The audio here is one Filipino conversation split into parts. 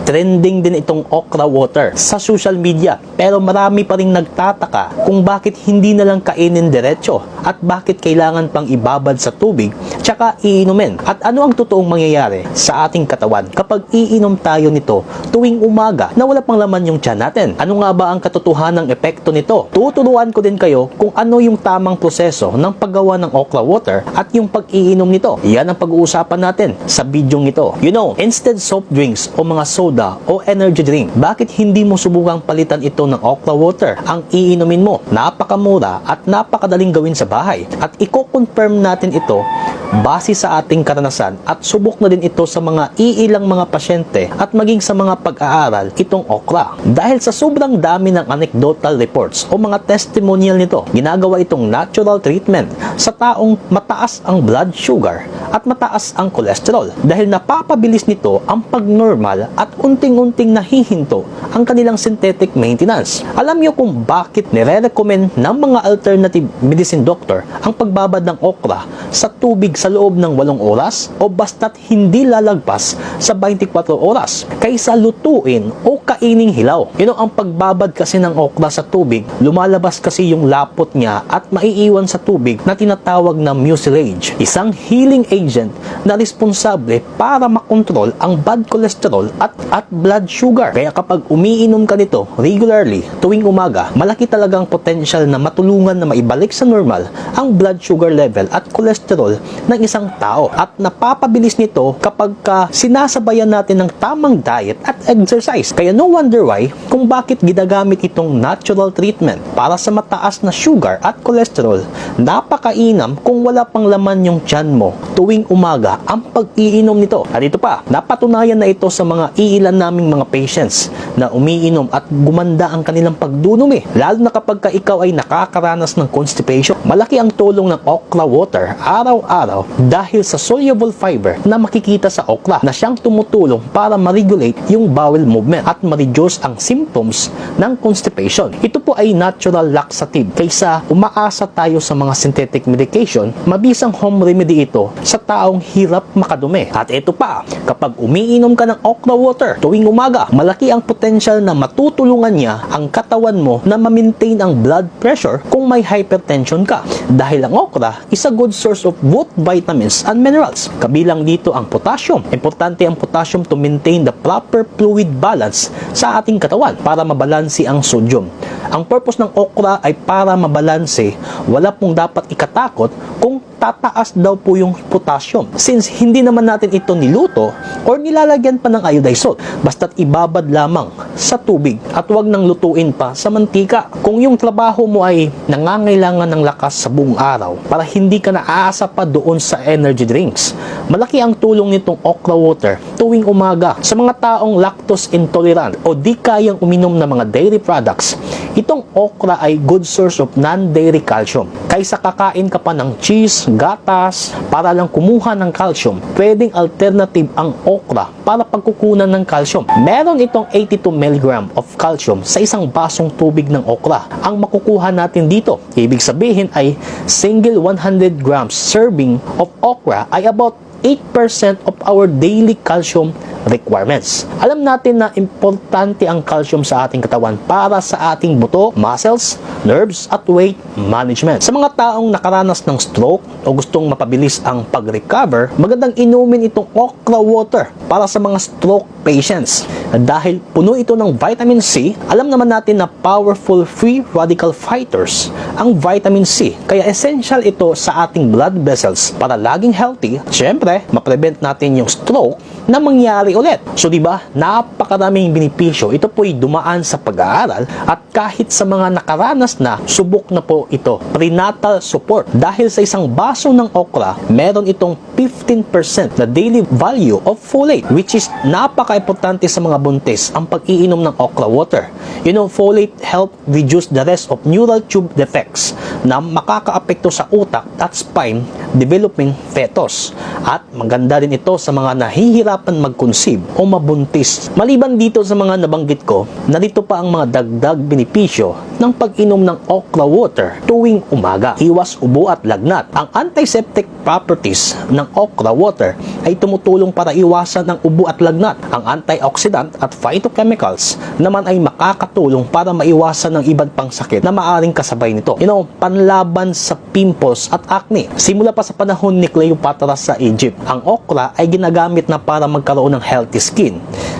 Trending din itong okra water sa social media, pero marami pa ring nagtataka kung bakit hindi na lang kainin diretso at bakit kailangan pang ibabad sa tubig tsaka iinumin. At ano ang totoong mangyayari sa ating katawan kapag iinom tayo nito tuwing umaga na wala pang laman yung tiyan natin? Ano nga ba ang katotohanang epekto nito? Tuturuan ko din kayo kung ano yung tamang proseso ng paggawa ng okra water at yung pag-iinom nito. Yan ang pag-uusapan natin sa bidyong ito. Instead soft drinks o mga soda o energy drink, bakit hindi mo subukang palitan ito ng okra water ang iinumin mo? Napakamura at napakadaling gawin sa bahay. At i-confirm natin ito base sa ating karanasan at subok na din ito sa mga iilang mga pasyente at maging sa mga pag-aaral itong okra. Dahil sa sobrang dami ng anecdotal reports o mga testimonial nito, ginagawa itong natural treatment sa taong mataas ang blood sugar at mataas ang cholesterol dahil napapabilis nito ang pag-normal at unting-unting nahihinto ang kanilang synthetic maintenance. Alam niyo kung bakit nire-recommend ng mga alternative medicine doctor ang pagbabad ng okra sa tubig sa loob ng 8 oras o basta't hindi lalagpas sa 24 oras kaysa lutuin o kaining hilaw. Ang pagbabad kasi ng okra sa tubig, lumalabas kasi yung lapot niya at maiiwan sa tubig na tinatawag na mucilage, isang healing agent na responsable para makontrol ang bad cholesterol at blood sugar. Kaya kapag umiinom ka nito regularly tuwing umaga, malaki talagang potential na matulungan na maibalik sa normal ang blood sugar level at cholesterol ng isang tao. At napapabilis nito kapag sinasabayan natin ng tamang diet at exercise. Kaya no wonder why kung bakit ginagamit itong natural treatment para sa mataas na sugar at cholesterol. Napakainam kung wala pang laman yung tiyan mo tuwing umaga ang pag-iinom nito. At ito pa, napatunayan na ito sa mga iilan naming mga patients na umiinom at gumanda ang kanilang pagdunumi. Lalo na kapag ikaw ay nakakaranas ng constipation. Malaki ang tulong ng okra water araw-araw dahil sa soluble fiber na makikita sa okra na siyang tumutulong para ma-regulate yung bowel movement at ma-reduce ang symptoms ng constipation. Ito po ay natural laxative kaysa umaasa tayo sa mga synthetic medication. Mabisang home remedy ito sa taong hirap makadumi. At ito pa, kapag umiinom ka ng okra water tuwing umaga, malaki ang potential na matutulungan niya ang katawan mo na ma-maintain ang blood pressure kung may hypertension ka. Dahil ang okra is a good source of both vitamins and minerals. Kabilang dito ang potassium. Importante ang potassium to maintain the proper fluid balance sa ating katawan para mabalanse ang sodium. Ang purpose ng okra ay para mabalanse. Wala pong dapat ikatakot kung tataas daw po yung potassium. Since hindi naman natin ito niluto or nilalagyan pa ng iodized salt, basta't ibabad lamang sa tubig at huwag nang lutuin pa sa mantika. Kung yung trabaho mo ay nangangailangan ng lakas sa buong araw para hindi ka naaasa pa doon sa energy drinks, malaki ang tulong nitong okra water tuwing umaga. Sa mga taong lactose intolerant o di kayang uminom ng mga dairy products, itong okra ay good source of non-dairy calcium. Kaysa kakain ka pa ng cheese, gatas, para lang kumuha ng calcium, pwedeng alternative ang okra para pagkukunan ng calcium. Meron itong 82 mg of calcium sa isang basong tubig ng okra. Ang makukuha natin dito, ibig sabihin ay single 100 grams serving of okra ay about 8% of our daily calcium requirements. Alam natin na importante ang calcium sa ating katawan para sa ating buto, muscles, nerves at weight management. Sa mga taong nakaranas ng stroke o gustong mapabilis ang pag-recover, magandang inumin itong okra water para sa mga stroke patients. Dahil puno ito ng vitamin C, alam naman natin na powerful free radical fighters ang vitamin C. Kaya essential ito sa ating blood vessels para laging healthy. Siyempre, ma-prevent natin yung stroke na mangyari ulit. So diba, napakaraming benepisyo. Ito po'y dumaan sa pag-aaral at kahit sa mga nakaranas na, subok na po ito. Prenatal support. Dahil sa isang baso ng okra, meron itong 15% na daily value of folate, which is napaka-importante sa mga buntis ang pag-iinom ng okra water. Folate help reduce the risk of neural tube defects na makakaapekto sa utak at spine developing fetus. At maganda rin ito sa mga nahihirap nahihirapan mag-conceive o mabuntis. Maliban dito sa mga nabanggit ko, narito pa ang mga dagdag benepisyo ng pag-inom ng okra water tuwing umaga. Iwas ubo at lagnat. Ang antiseptic properties ng okra water ay tumutulong para iwasan ang ubo at lagnat. Ang antioxidant at phytochemicals naman ay makakatulong para maiwasan ng ibang pang sakit na maaring kasabay nito. Panlaban sa pimples at acne. Simula pa sa panahon ni Cleopatra sa Egypt, ang okra ay ginagamit na para magkaroon ng healthy skin.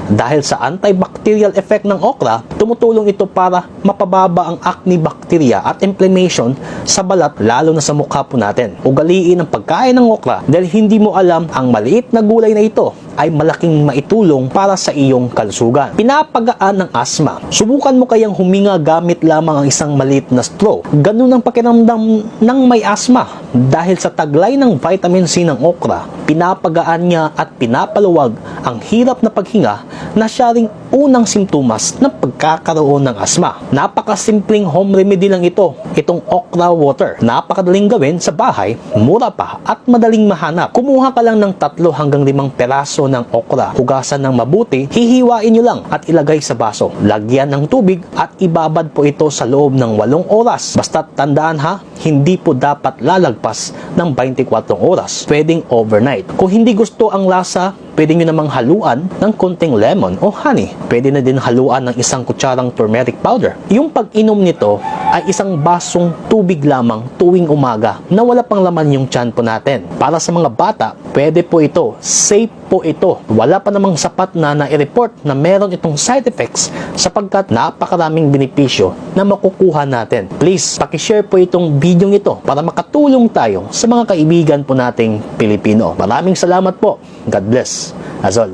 Dahil sa antibacterial effect ng okra, tumutulong ito para mapababa ang acne bacteria at inflammation sa balat, lalo na sa mukha po natin. Ugaliin ang pagkain ng okra dahil hindi mo alam ang maliit na gulay na ito ay malaking maitulong para sa iyong kalusugan. Pinapagaan ng asthma. Subukan mo kayang huminga gamit lamang ang isang maliit na straw. Ganun ang pakiramdam ng may asthma. Dahil sa taglay ng vitamin C ng okra, pinapagaan niya at pinapaluwag ang hirap na paghinga na siya ring unang simptomas ng pagkakaroon ng asthma. Napakasimpleng home remedy lang ito, itong okra water. Napakadaling gawin sa bahay, mura pa at madaling mahanap. Kumuha ka lang ng 3 hanggang 5 peraso ng okra. Hugasan ng mabuti, hihiwain nyo lang at ilagay sa baso. Lagyan ng tubig at ibabad po ito sa loob ng 8 oras. Basta tandaan ha, hindi po dapat lalagpas ng 24 oras. Pwedeng overnight. Kung hindi gusto ang lasa, pwede nyo namang haluan ng konting lemon o honey. Pwede na din haluan ng 1 kutsarang turmeric powder. Yung pag-inom nito ay 1 basong tubig lamang tuwing umaga na wala pang laman yung tiyan po natin. Para sa mga bata, pwede po ito. Safe po ito. Wala pa namang sapat na na-report na meron itong side effects sapagkat napakaraming benepisyo na makukuha natin. Please, pakishare po itong video ito para makatulong tayo sa mga kaibigan po nating Pilipino. Maraming salamat po. God bless. Azol.